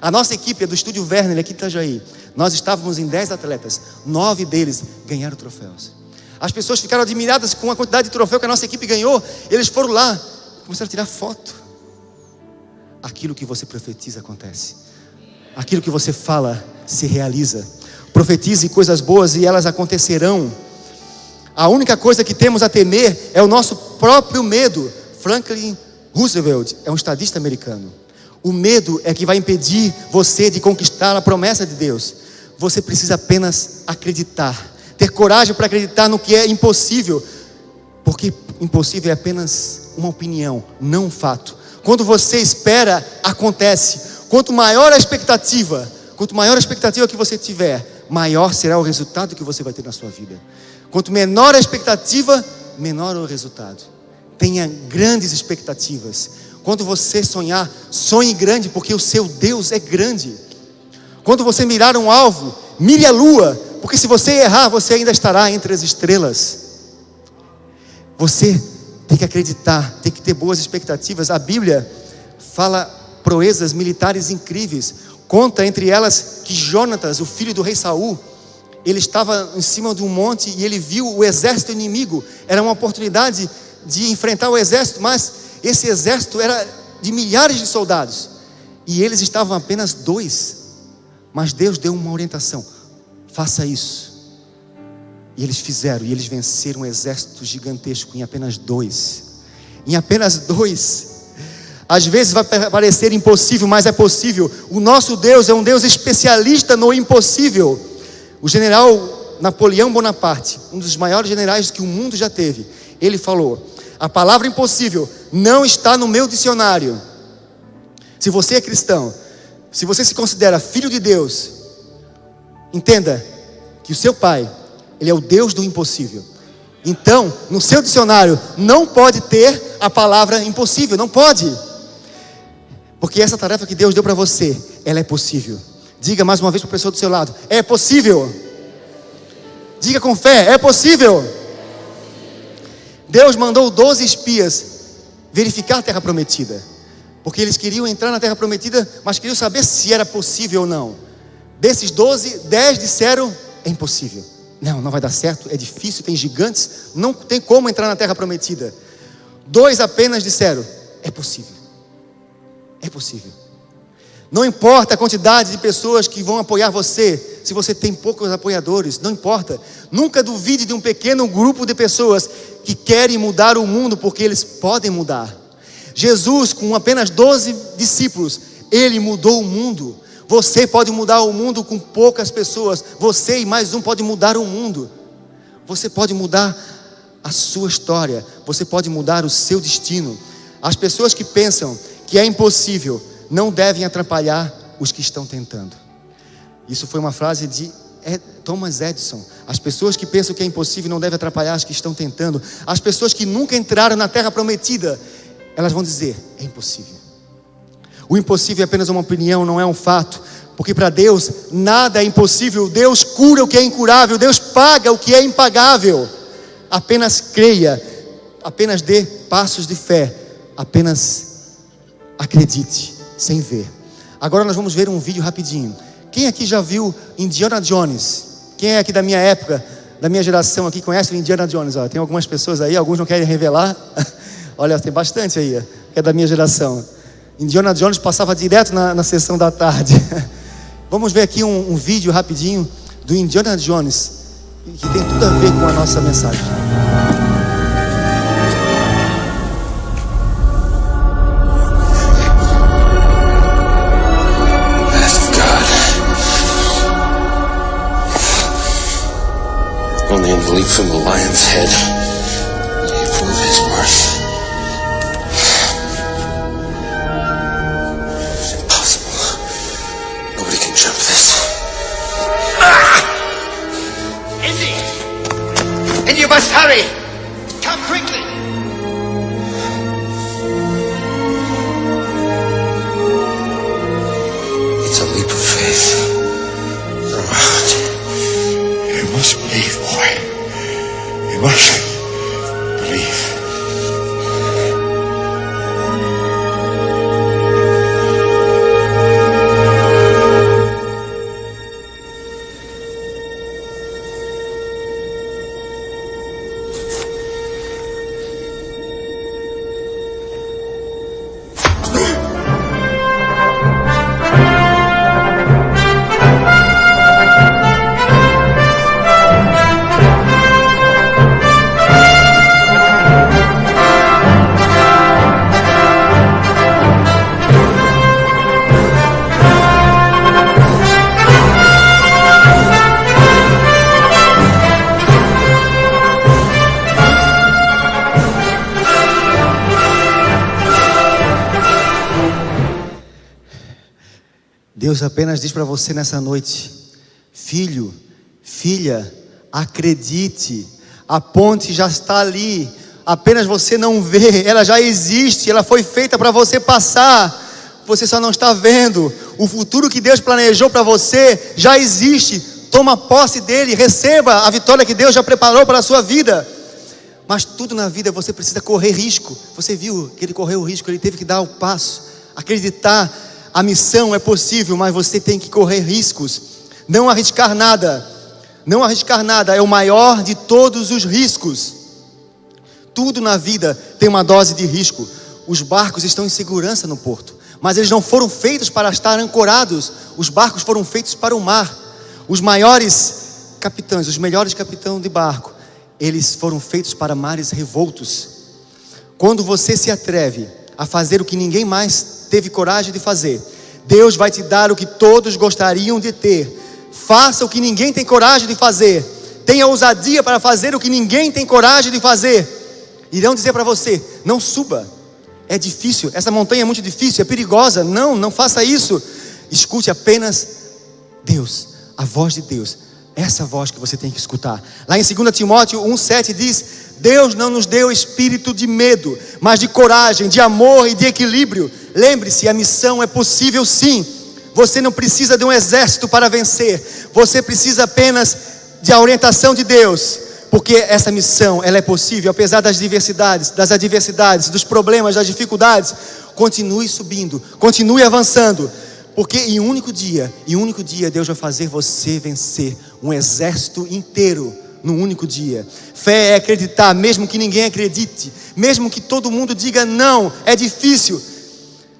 A nossa equipe é do Estúdio Werner aqui em Itajaí. Nós estávamos em 10 atletas, 9 deles ganharam troféus. As pessoas ficaram admiradas com a quantidade de troféu que a nossa equipe ganhou. Eles foram lá, começaram a tirar foto. Aquilo que você profetiza acontece. Aquilo que você fala se realiza. Profetize coisas boas e elas acontecerão. A única coisa que temos a temer é o nosso próprio medo. Franklin Roosevelt é um estadista americano. O medo é que vai impedir você de conquistar a promessa de Deus. Você precisa apenas acreditar. Ter coragem para acreditar no que é impossível. Porque impossível é apenas uma opinião, não um fato. Quando você espera, acontece. Quanto maior a expectativa que você tiver, maior será o resultado que você vai ter na sua vida. Quanto menor a expectativa, menor o resultado. Tenha grandes expectativas. Quando você sonhar, sonhe grande, porque o seu Deus é grande. Quando você mirar um alvo, mire a lua, porque se você errar, você ainda estará entre as estrelas. Você tem que acreditar, tem que ter boas expectativas. A Bíblia fala proezas militares incríveis. Conta entre elas que Jonatas, o filho do rei Saul, ele estava em cima de um monte e ele viu o exército inimigo. Era uma oportunidade de enfrentar o exército, mas esse exército era de milhares de soldados. E eles estavam apenas 2. Mas Deus deu uma orientação: faça isso. E eles fizeram, e eles venceram um exército gigantesco em apenas 2. Em apenas 2. Às vezes vai parecer impossível, mas é possível. O nosso Deus é um Deus especialista no impossível. O general Napoleão Bonaparte, um dos maiores generais que o mundo já teve, ele falou: a palavra impossível não está no meu dicionário. Se você é cristão, se você se considera filho de Deus, entenda que o seu pai, ele é o Deus do impossível. Então, no seu dicionário não pode ter a palavra impossível, não pode. Porque essa tarefa que Deus deu para você, ela é possível. Diga mais uma vez para a pessoa do seu lado: é possível. Diga com fé: é possível. Deus mandou 12 espias verificar a terra prometida, porque eles queriam entrar na terra prometida, mas queriam saber se era possível ou não. Desses 12, 10 disseram: é impossível. Não vai dar certo, é difícil, tem gigantes, não tem como entrar na terra prometida. 2 apenas disseram: é possível. É possível. Não importa a quantidade de pessoas que vão apoiar você, se você tem poucos apoiadores, não importa. Nunca duvide de um pequeno grupo de pessoas que querem mudar o mundo, porque eles podem mudar. Jesus, com apenas 12 discípulos, ele mudou o mundo. Você pode mudar o mundo com poucas pessoas. Você e mais um pode mudar o mundo. Você pode mudar a sua história. Você pode mudar o seu destino. As pessoas que pensam que é impossível não devem atrapalhar os que estão tentando. Isso foi uma frase de Thomas Edison. As pessoas que pensam que é impossível não devem atrapalhar os que estão tentando. As pessoas que nunca entraram na terra prometida, elas vão dizer, é impossível. O impossível é apenas uma opinião, não é um fato. Porque para Deus nada é impossível. Deus cura o que é incurável. Deus paga o que é impagável. Apenas creia. Apenas dê passos de fé. Apenas acredite, sem ver. Agora nós vamos ver um vídeo rapidinho. Quem aqui já viu Indiana Jones? Quem é aqui da minha época, da minha geração aqui, conhece o Indiana Jones? Ó, tem algumas pessoas aí, alguns não querem revelar. Olha, tem bastante aí, que é da minha geração. Indiana Jones passava direto na sessão da tarde. Vamos ver aqui um vídeo rapidinho do Indiana Jones, que tem tudo a ver com a nossa mensagem. Only in the leap from the lion's head will he prove his worth. It's impossible. Nobody can jump this. Indy! And you must hurry! Come quickly! It's a leap of faith. You must believe, boy. You must believe. Deus apenas diz para você nessa noite: filho, filha, acredite, a ponte já está ali, apenas você não vê, ela já existe, ela foi feita para você passar, você só não está vendo. O futuro que Deus planejou para você já existe. Toma posse dele, receba a vitória que Deus já preparou para a sua vida. Mas tudo na vida você precisa correr risco. Você viu que ele correu o risco, ele teve que dar o passo, acreditar. A missão é possível, mas você tem que correr riscos. Não arriscar nada. Não arriscar nada é o maior de todos os riscos. Tudo na vida tem uma dose de risco. Os barcos estão em segurança no porto, mas eles não foram feitos para estar ancorados. Os barcos foram feitos para o mar. Os maiores capitães, os melhores capitães de barco, eles foram feitos para mares revoltos. Quando você se atreve a fazer o que ninguém mais teve coragem de fazer, Deus vai te dar o que todos gostariam de ter. Faça o que ninguém tem coragem de fazer. Tenha ousadia para fazer o que ninguém tem coragem de fazer. Irão dizer para você: não suba, é difícil, essa montanha é muito difícil, é perigosa. Não faça isso. Escute apenas Deus, a voz de Deus. Essa voz que você tem que escutar. Lá em 2 Timóteo 1,7 diz: Deus não nos deu espírito de medo, mas de coragem, de amor e de equilíbrio. Lembre-se, a missão é possível sim. Você não precisa de um exército para vencer. Você precisa apenas de a orientação de Deus. Porque essa missão, ela é possível, apesar das adversidades, dos problemas, das dificuldades. Continue subindo, continue avançando. Porque em um único dia, Deus vai fazer você vencer um exército inteiro num único dia. Fé é acreditar, mesmo que ninguém acredite, mesmo que todo mundo diga não, é difícil.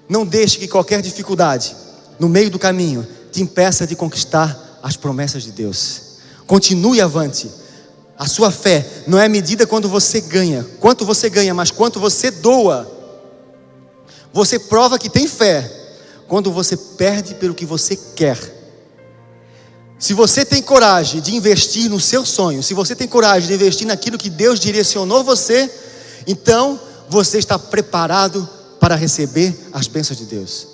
Não deixe que qualquer dificuldade no meio do caminho te impeça de conquistar as promessas de Deus. Continue avante. A sua fé não é medida quando você ganha, quanto você ganha, mas quanto você doa. Você prova que tem fé quando você perde pelo que você quer. Se você tem coragem de investir no seu sonho, se você tem coragem de investir naquilo que Deus direcionou você, então você está preparado para receber as bênçãos de Deus.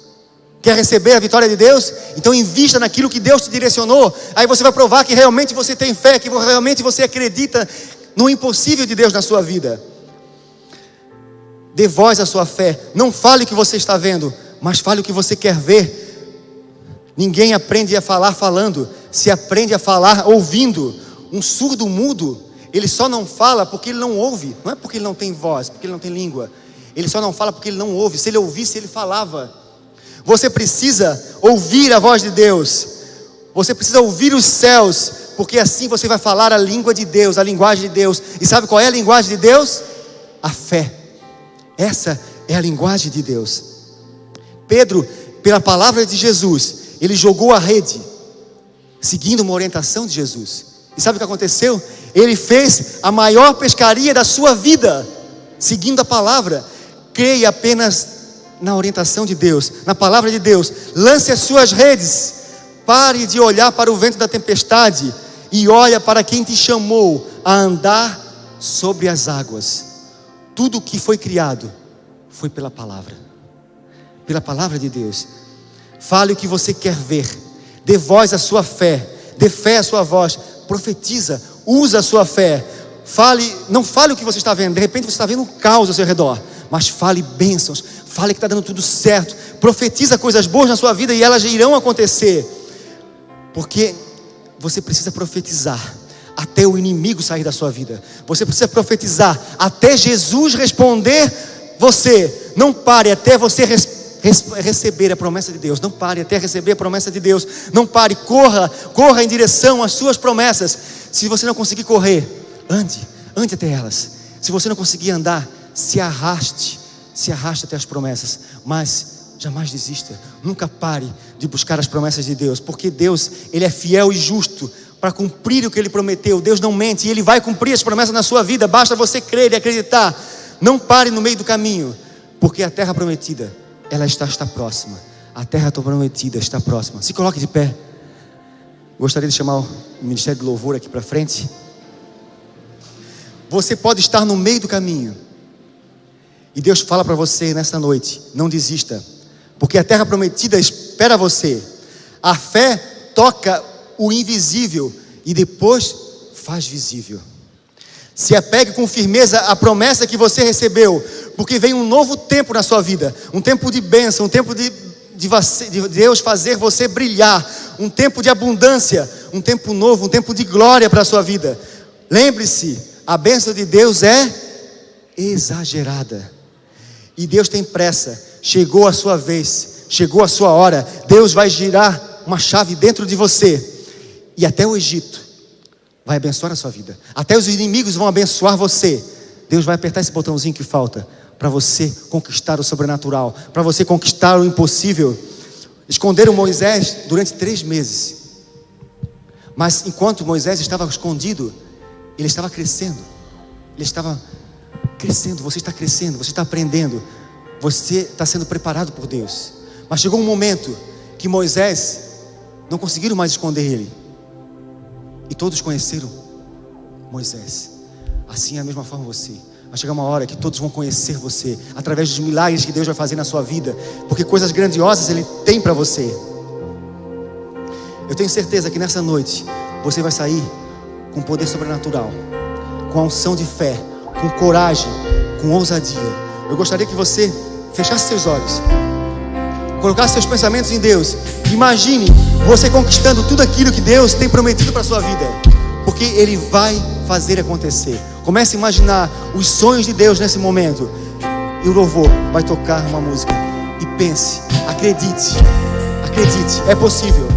Quer receber a vitória de Deus? Então invista naquilo que Deus te direcionou. Aí você vai provar que realmente você tem fé, que realmente você acredita no impossível de Deus na sua vida. Dê voz à sua fé. Não fale o que você está vendo, mas fale o que você quer ver. Ninguém aprende a falar falando, se aprende a falar ouvindo. Um surdo mudo, ele só não fala porque ele não ouve. Não é porque ele não tem voz, porque ele não tem língua. Ele só não fala porque ele não ouve. Se ele ouvisse, ele falava. Você precisa ouvir a voz de Deus. Você precisa ouvir os céus, porque assim você vai falar a língua de Deus, a linguagem de Deus. E sabe qual é a linguagem de Deus? A fé. Essa é a linguagem de Deus. Pedro, pela palavra de Jesus, ele jogou a rede, seguindo uma orientação de Jesus. E sabe o que aconteceu? Ele fez a maior pescaria da sua vida, seguindo a palavra. Creia apenas na orientação de Deus, na palavra de Deus. Lance as suas redes. Pare de olhar para o vento da tempestade e olha para quem te chamou a andar sobre as águas. Tudo o que foi criado foi pela palavra de Deus. Fale o que você quer ver. Dê voz à sua fé. Dê fé à sua voz. Profetiza. Usa a sua fé. Não fale o que você está vendo. De repente você está vendo um caos ao seu redor, mas fale bênçãos. Fale que está dando tudo certo. Profetiza coisas boas na sua vida e elas irão acontecer. Porque você precisa profetizar até o inimigo sair da sua vida. Você precisa profetizar até Jesus responder você. Não pare até você receber a promessa de Deus. Não pare até receber a promessa de Deus. Não pare, corra em direção às suas promessas. Se você não conseguir correr, ande até elas. Se você não conseguir andar, se arraste até as promessas. Mas jamais desista. Nunca pare de buscar as promessas de Deus, porque Deus, Ele é fiel e justo para cumprir o que Ele prometeu. Deus não mente e Ele vai cumprir as promessas na sua vida. Basta você crer e acreditar. Não pare no meio do caminho, porque a terra prometida, ela está próxima. A terra prometida está próxima. Se coloque de pé. Gostaria de chamar o Ministério de Louvor aqui para frente. Você pode estar no meio do caminho e Deus fala para você nesta noite: não desista, porque a terra prometida espera você. A fé toca o invisível e depois faz visível. Se apegue com firmeza à promessa que você recebeu, porque vem um novo tempo na sua vida, um tempo de bênção, um tempo de Deus fazer você brilhar, um tempo de abundância, um tempo novo, um tempo de glória para a sua vida. Lembre-se, a bênção de Deus é exagerada e Deus tem pressa. Chegou a sua vez, chegou a sua hora. Deus vai girar uma chave dentro de você e até o Egito vai abençoar a sua vida. Até os inimigos vão abençoar você. Deus vai apertar esse botãozinho que falta para você conquistar o sobrenatural, para você conquistar o impossível. Esconderam Moisés durante 3 meses, mas enquanto Moisés estava escondido, ele estava crescendo. Ele estava crescendo. Você está crescendo, você está aprendendo, você está sendo preparado por Deus. Mas chegou um momento que Moisés, não conseguiram mais esconder ele, e todos conheceram Moisés. Assim é a mesma forma você. Vai chegar uma hora que todos vão conhecer você através dos milagres que Deus vai fazer na sua vida, porque coisas grandiosas Ele tem para você. Eu tenho certeza que nessa noite você vai sair com poder sobrenatural, com a unção de fé, com coragem, com ousadia. Eu gostaria que você fechasse seus olhos, colocasse seus pensamentos em Deus. Imagine você conquistando tudo aquilo que Deus tem prometido para a sua vida, porque Ele vai fazer acontecer. Comece a imaginar os sonhos de Deus nesse momento, e o louvor vai tocar uma música. E pense, acredite, é possível.